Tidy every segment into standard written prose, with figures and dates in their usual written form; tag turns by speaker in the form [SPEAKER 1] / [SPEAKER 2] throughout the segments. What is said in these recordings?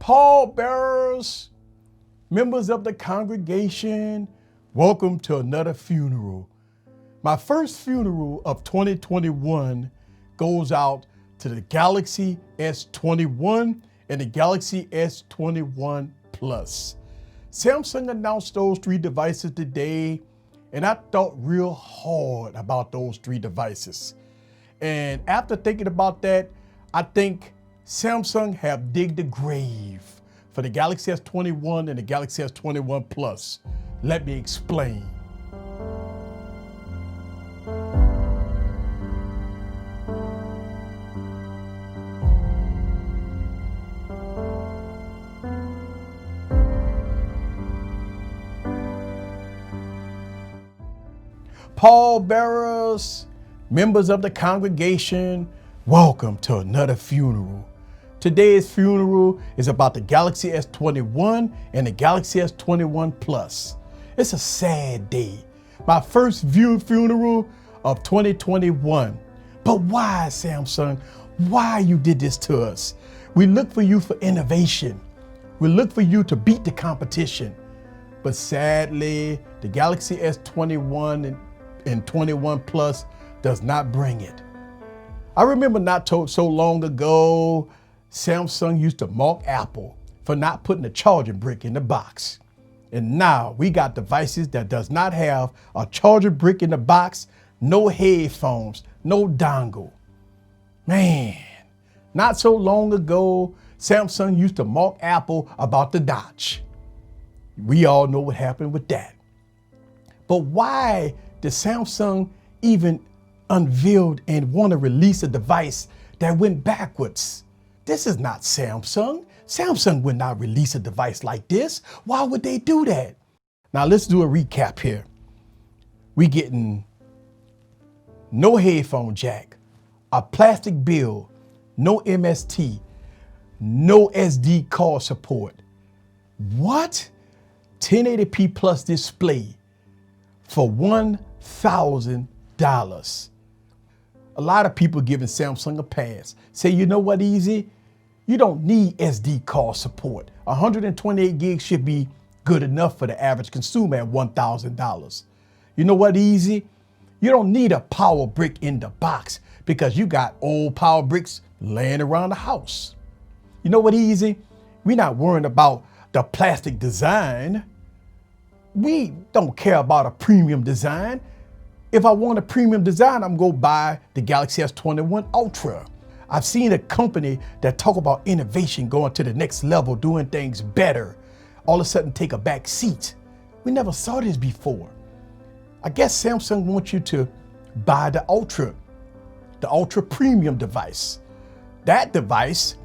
[SPEAKER 1] Pallbearers, members of the congregation, welcome to another funeral. My first funeral of 2021 goes out to the Galaxy S21 and the Galaxy S21 Plus. Samsung announced those three devices today, and I thought real hard about those three devices. And after thinking about that, I think Samsung have digged a grave for the Galaxy S21 and the Galaxy S21 Plus. Let me explain. Pallbearers, members of the congregation, welcome to another funeral. Today's funeral is about the Galaxy S21 and the Galaxy S21 Plus. It's a sad day. My first funeral of 2021. But why, Samsung? Why you did this to us? We look for you for innovation. We look for you to beat the competition. But sadly, the Galaxy S21 and 21 Plus does not bring it. I remember not so long ago, Samsung used to mock Apple for not putting a charging brick in the box. And now we got devices that does not have a charging brick in the box, no headphones, no dongle. Man, not so long ago, Samsung used to mock Apple about the Dodge. We all know what happened with that. But why did Samsung even unveil and want to release a device that went backwards? This is not Samsung. Samsung would not release a device like this. Why would they do that? Now let's do a recap here. We getting no headphone jack, a plastic build, no MST, no SD card support. What? 1080p plus display for $1,000. A lot of people giving Samsung a pass. Say, you know what, Easy? You don't need SD card support. 128 gigs should be good enough for the average consumer at $1,000. You know what, Easy? You don't need a power brick in the box because you got old power bricks laying around the house. You know what, Easy? We're not worrying about the plastic design. We don't care about a premium design. If I want a premium design, I'm gonna go buy the Galaxy S21 Ultra. I've seen a company that talk about innovation going to the next level, doing things better, all of a sudden take a back seat. We never saw this before. I guess Samsung wants you to buy the Ultra premium device. That device,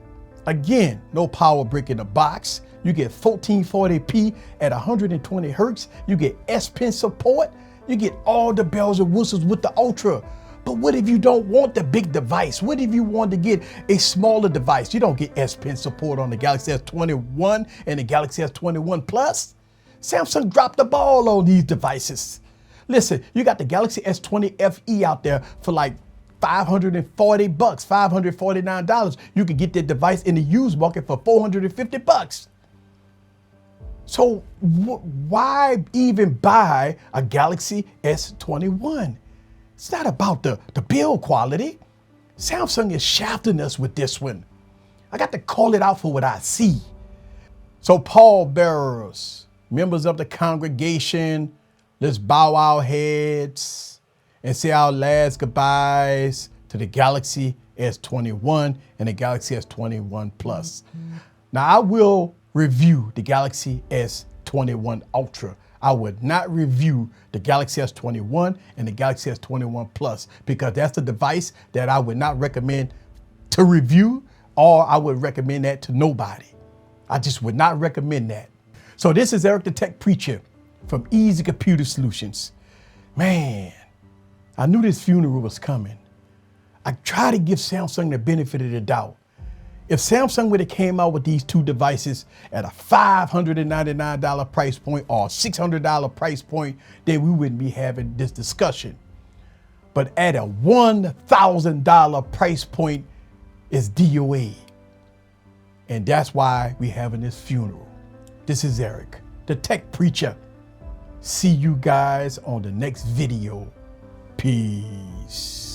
[SPEAKER 1] again, no power brick in the box. You get 1440p at 120 hertz. You get S Pen support. You get all the bells and whistles with the Ultra. But what if you don't want the big device? What if you want to get a smaller device? You don't get S Pen support on the Galaxy S21 and the Galaxy S21 Plus. Samsung dropped the ball on these devices. Listen, you got the Galaxy S20 FE out there for like $540, $549. You could get that device in the used market for $450. So why even buy a Galaxy S21? It's not about the build quality. Samsung is shafting us with this one. I got to call it out for what I see. So pallbearers, members of the congregation, let's bow our heads and say our last goodbyes to the Galaxy S21 and the Galaxy S21 Plus. Now I will review the Galaxy S21 Ultra. I would not review the Galaxy S21 and the Galaxy S21 Plus because that's the device that I would not recommend to review, or I would recommend that to nobody. I just would not recommend that. So this is Eric the Tech Preacher from AskEazyComputerSolutions. Man, I knew this funeral was coming. I try to give Samsung the benefit of the doubt. If Samsung would have came out with these two devices at a $599 price point or a $600 price point, then we wouldn't be having this discussion. But at a $1,000 price point is DOA. And that's why we're having this funeral. This is Eric, the tech preacher. See you guys on the next video. Peace.